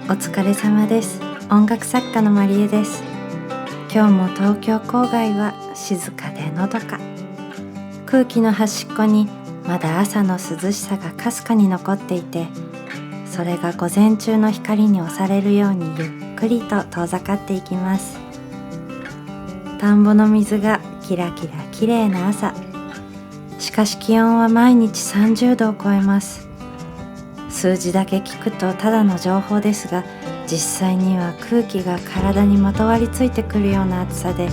お疲れ様です。音楽作家のまりえです。今日も東京郊外は静かでのどか。空気の端っこにまだ朝の涼しさがかすかに残っていて、それが午前中の光に押されるようにゆっくりと遠ざかっていきます。田んぼの水がキラキラ綺麗な朝。しかし気温は毎日30度を超えます。数字だけ聞くとただの情報ですが、実際には空気が体にまとわりついてくるような暑さで、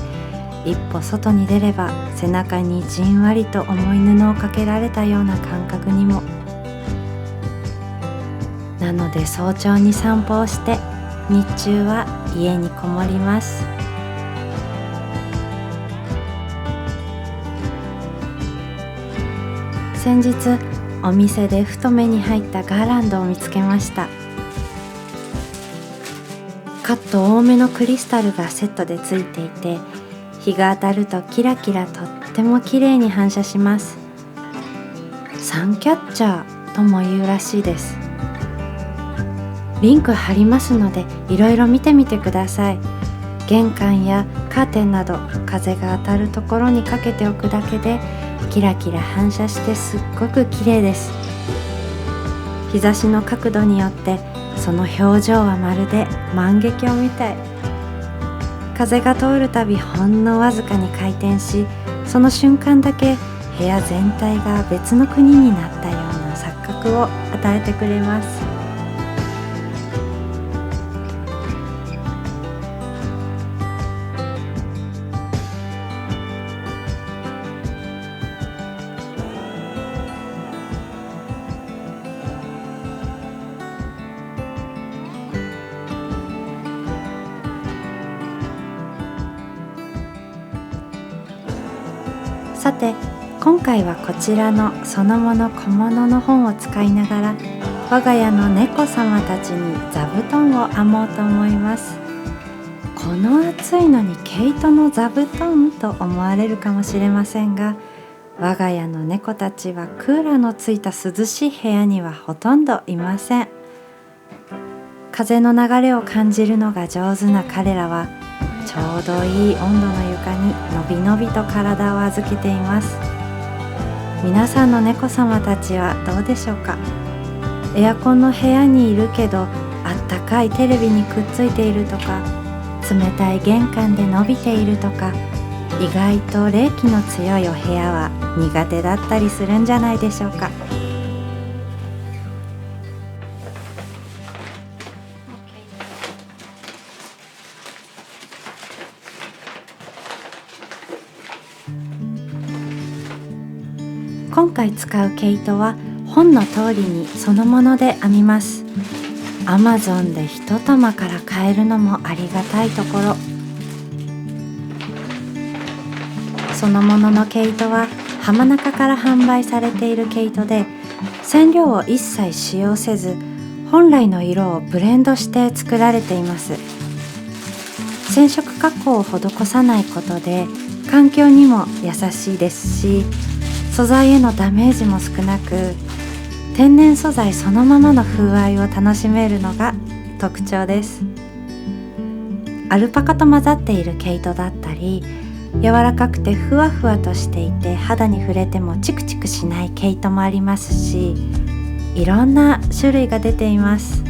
一歩外に出れば背中にじんわりと重い布をかけられたような感覚にも。なので早朝に散歩をして日中は家にこもります。先日お店でふと目に入ったガーランドを見つけました。カット多めのクリスタルがセットでついていて、日が当たるとキラキラとっても綺麗に反射します。サンキャッチャーとも言うらしいです。リンク貼りますのでいろいろ見てみてください。玄関やカーテンなど風が当たるところにかけておくだけでキラキラ反射してすっごく綺麗です。日差しの角度によってその表情はまるで万華鏡みたい。風が通るたびほんのわずかに回転し、その瞬間だけ部屋全体が別の国になったような錯覚を与えてくれます。さて、今回はこちらのそのもの小物の本を使いながら、我が家の猫様たちに座布団を編もうと思います。この暑いのに毛糸の座布団と思われるかもしれませんが、我が家の猫たちはクーラーのついた涼しい部屋にはほとんどいません。風の流れを感じるのが上手な彼らは、ちょうどいい温度の床にのびのびと体を預けています。皆さんの猫様たちはどうでしょうか。エアコンの部屋にいるけどあったかいテレビにくっついているとか、冷たい玄関で伸びているとか、意外と冷気の強いお部屋は苦手だったりするんじゃないでしょうか。今回使う毛糸は本の通りにそのもので編みます。Amazon で1玉から買えるのもありがたいところ。そのものの毛糸は浜中から販売されている毛糸で、染料を一切使用せず本来の色をブレンドして作られています。染色加工を施さないことで環境にも優しいですし、素材へのダメージも少なく、天然素材そのままの風合いを楽しめるのが特徴です。アルパカと混ざっている毛糸だったり、柔らかくてふわふわとしていて肌に触れてもチクチクしない毛糸もありますし、いろんな種類が出ています。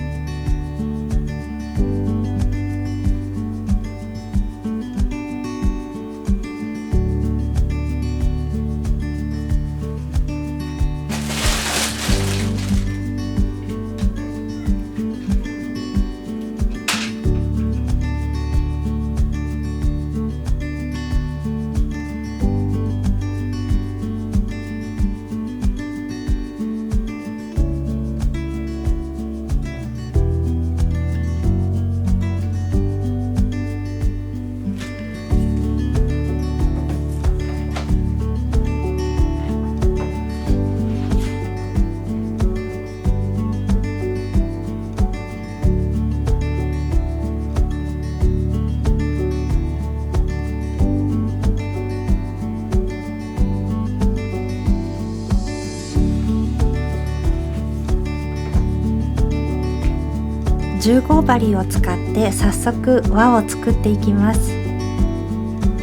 10号針を使って早速輪を作っていきます。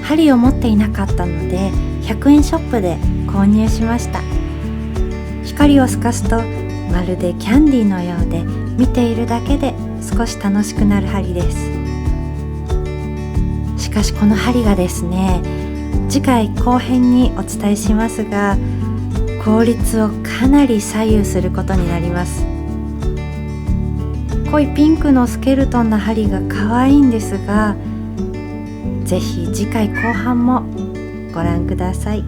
針を持っていなかったので100円ショップで購入しました。光を透かすとまるでキャンディーのようで、見ているだけで少し楽しくなる針です。しかしこの針がですね、次回後編にお伝えしますが、効率をかなり左右することになります。濃いピンクのスケルトンな針が可愛いんですが、ぜひ次回後半もご覧ください。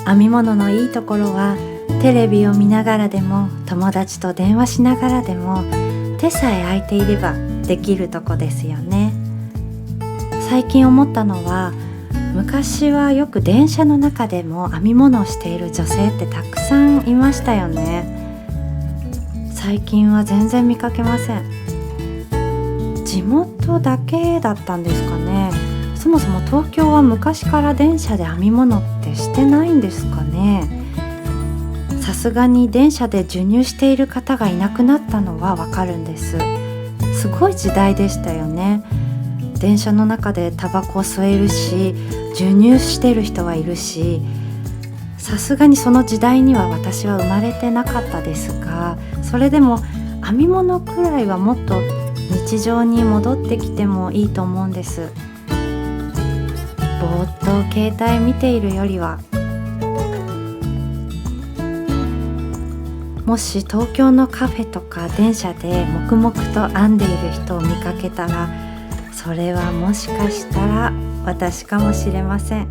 編み物のいいところは、テレビを見ながらでも友達と電話しながらでも手さえ空いていればできるとこですよね。最近思ったのは、昔はよく電車の中でも編み物をしている女性ってたくさんいましたよね。最近は全然見かけません。地元だけだったんですかね。そもそも東京は昔から電車で編み物ってしてないんですかね。さすがに電車で授乳している方がいなくなったのはわかるんです。すごい時代でしたよね。電車の中でタバコを吸えるし、授乳してる人はいるし、さすがにその時代には私は生まれてなかったですが、それでも編み物くらいはもっと日常に戻ってきてもいいと思うんです。ぼーっと携帯見ているよりは。もし東京のカフェとか電車で黙々と編んでいる人を見かけたら、それはもしかしたら私かもしれません。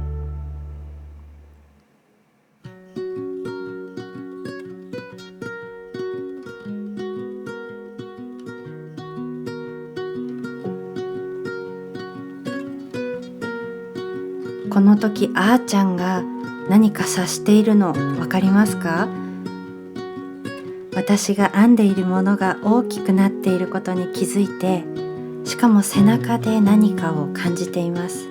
この時あーちゃんが何か察しているのわかりますか？私が編んでいるものが大きくなっていることに気づいて、しかも背中で何かを感じています。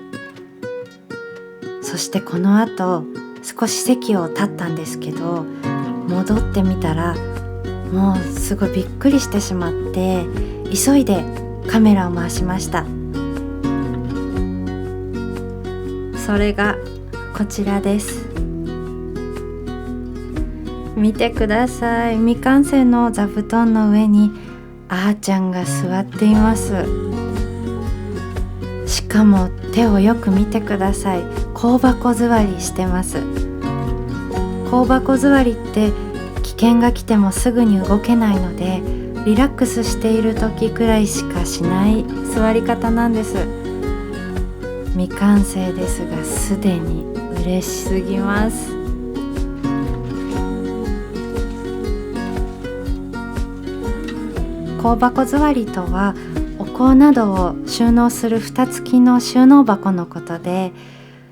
そしてこの後少し席を立ったんですけど、戻ってみたらもうすごいびっくりしてしまって、急いでカメラを回しました。それがこちらです。見てください。未完成の座布団の上にあーちゃんが座っています。しかも手をよく見てください。香箱座りしてます。香箱座りって危険が来てもすぐに動けないので、リラックスしている時くらいしかしない座り方なんです。未完成ですがすでに嬉しすぎます。香箱座りとは、お香などを収納する蓋付きの収納箱のことで、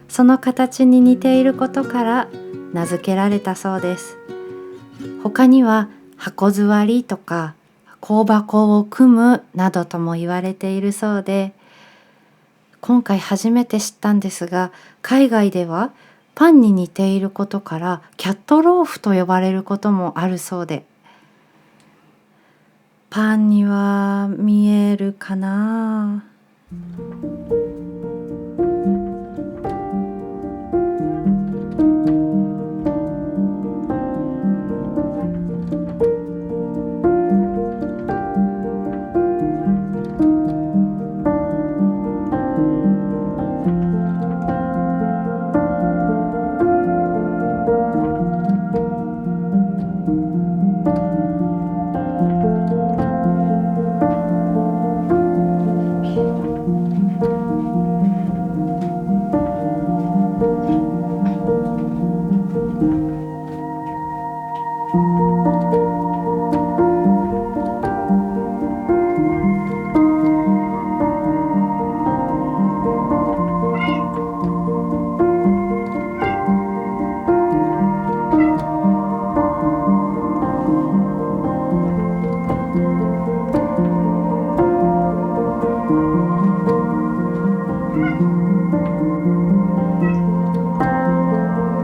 その形に似ていることから名付けられたそうです。他には箱座りとか香箱を組むなどとも言われているそうで、今回初めて知ったんですが、海外ではパンに似ていることからキャットローフと呼ばれることもあるそうで、パンには見えるかな？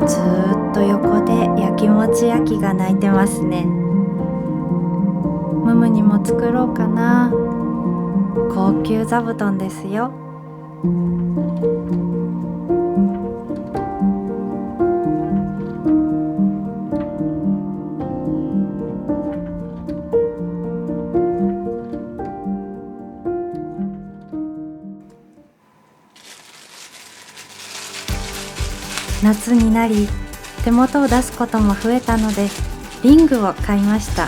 ずーっと横でやきもち焼きが鳴いてますね。ムムにも作ろうかな。高級座布団ですよ。夏になり手元を出すことも増えたので、リングを買いました。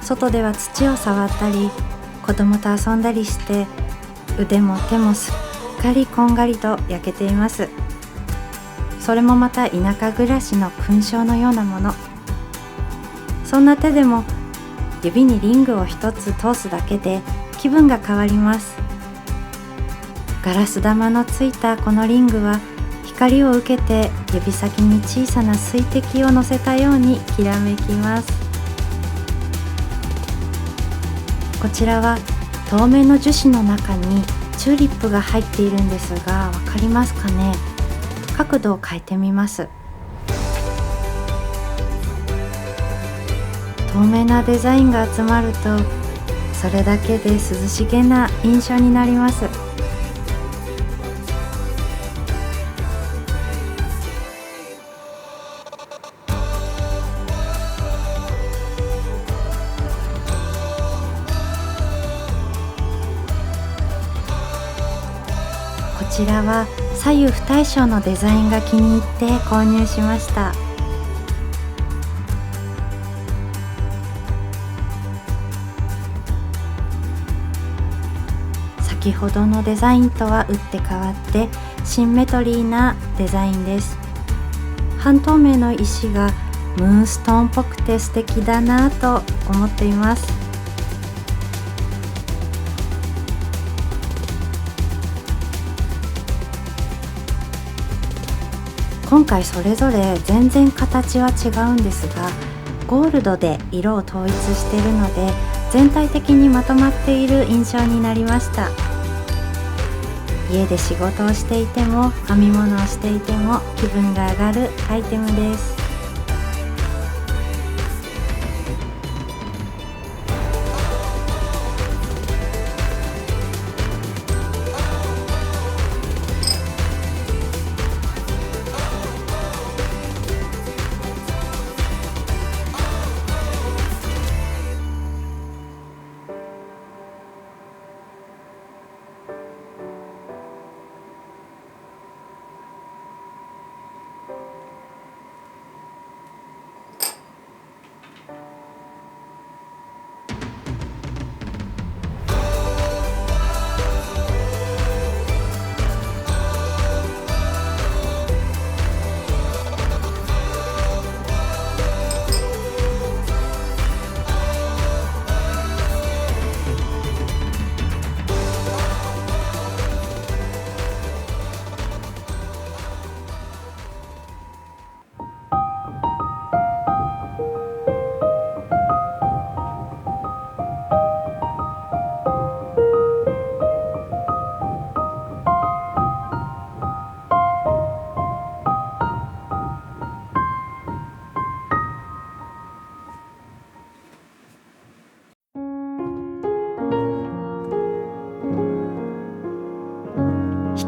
外では土を触ったり子供と遊んだりして、腕も手もすっかりこんがりと焼けています。それもまた田舎暮らしの勲章のようなもの。そんな手でも指にリングを一つ通すだけで気分が変わります。ガラス玉のついたこのリングは、光を受けて指先に小さな水滴を乗せたようにきらめきます。こちらは透明の樹脂の中にチューリップが入っているんですが、わかりますかね？角度を変えてみます。透明なデザインが集まると、それだけで涼しげな印象になります。こちらは左右不対称のデザインが気に入って購入しました。先ほどのデザインとは打って変わってシンメトリーなデザインです。半透明の石がムーンストーンっぽくて素敵だなと思っています。今回それぞれ全然形は違うんですが、ゴールドで色を統一しているので全体的にまとまっている印象になりました。家で仕事をしていても編み物をしていても気分が上がるアイテムです。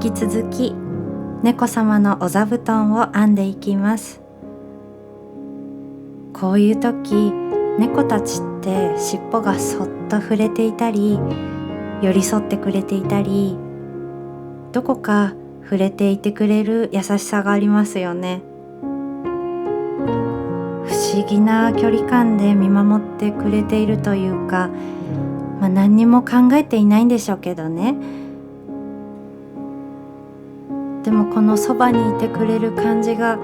引き続き猫様のお座布団を編んでいきます。こういう時、猫たちって尻尾がそっと触れていたり寄り添ってくれていたり、どこか触れていてくれる優しさがありますよね。不思議な距離感で見守ってくれているというか、何にも考えていないんでしょうけどね。でもこのそばにいてくれる感じが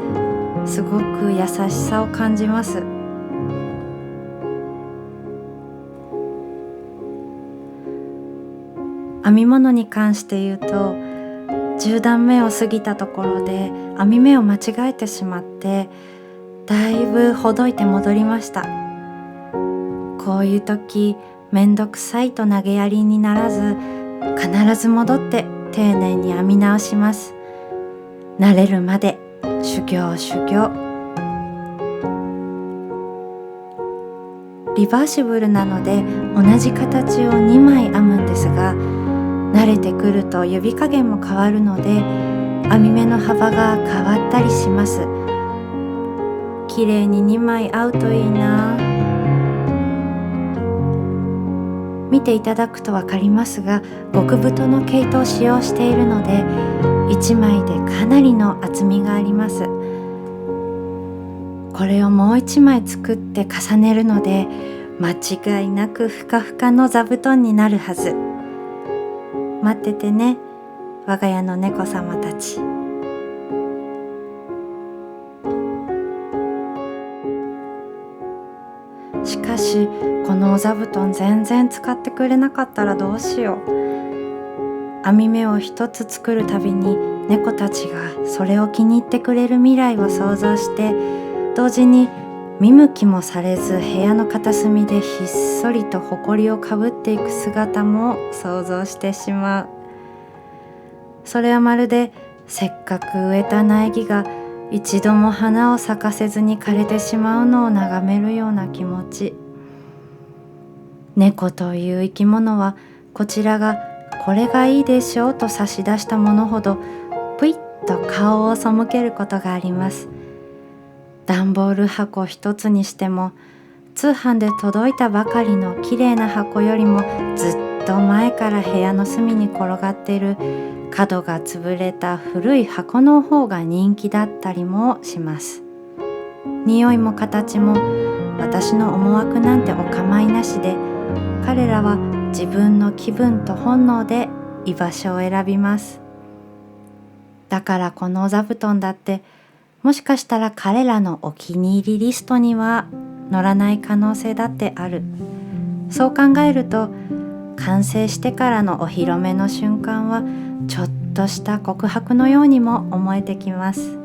すごく優しさを感じます。編み物に関して言うと、10段目を過ぎたところで編み目を間違えてしまって、だいぶほどいて戻りました。こういう時、めんどくさいと投げやりにならず、必ず戻って丁寧に編み直します。慣れるまで修行修行。リバーシブルなので同じ形を2枚編むんですが、慣れてくると指加減も変わるので編み目の幅が変わったりします。綺麗に2枚合うといいな。見ていただくと分かりますが、極太の毛糸を使用しているので1枚でかなりの厚みがあります。これをもう1枚作って重ねるので、間違いなくふかふかの座布団になるはず。待っててね、我が家の猫様たち。しかしこのお座布団全然使ってくれなかったらどうしよう。編み目を一つ作るたびに猫たちがそれを気に入ってくれる未来を想像して、同時に見向きもされず部屋の片隅でひっそりと埃をかぶっていく姿も想像してしまう。それはまるでせっかく植えた苗木が一度も花を咲かせずに枯れてしまうのを眺めるような気持ち。猫という生き物は、こちらがこれがいいでしょうと差し出したものほどぷいっと顔を背けることがあります。段ボール箱一つにしても、通販で届いたばかりのきれいな箱よりもずっと前から部屋の隅に転がっている角が潰れた古い箱の方が人気だったりもします。匂いも形も私の思惑なんてお構いなしで、彼らは自分の気分と本能で居場所を選びます。だからこの座布団だってもしかしたら彼らのお気に入りリストには載らない可能性だってある。そう考えると完成してからのお披露目の瞬間はちょっとした告白のようにも思えてきます。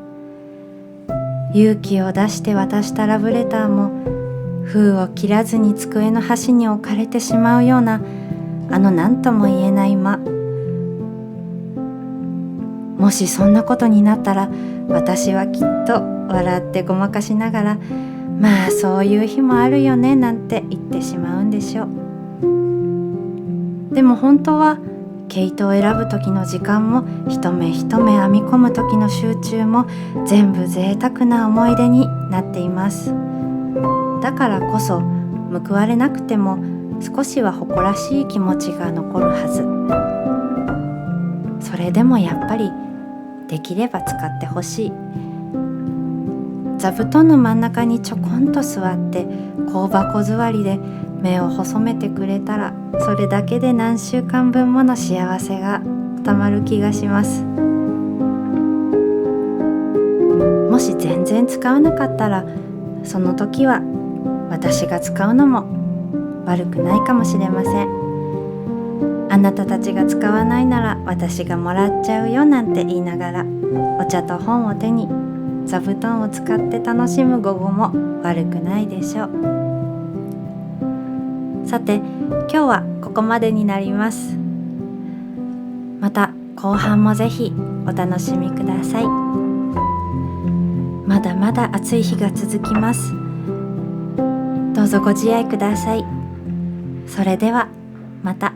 勇気を出して渡したラブレターも封を切らずに机の端に置かれてしまうような何とも言えない間。もしそんなことになったら私はきっと笑ってごまかしながら、まあそういう日もあるよねなんて言ってしまうんでしょう。でも本当は毛糸を選ぶ時の時間も一目一目編み込む時の集中も全部贅沢な思い出になっています。だからこそ報われなくても少しは誇らしい気持ちが残るはず。それでもやっぱりできれば使ってほしい。座布団の真ん中にちょこんと座って香箱座りで目を細めてくれたら、それだけで何週間分もの幸せがたまる気がします。もし全然使わなかったらその時は私が使うのも悪くないかもしれません。あなたたちが使わないなら私がもらっちゃうよなんて言いながらお茶と本を手に座布団を使って楽しむ午後も悪くないでしょう。さて今日はここまでになります。また後半もぜひお楽しみください。まだまだ暑い日が続きます。どうぞご自愛ください。それではまた。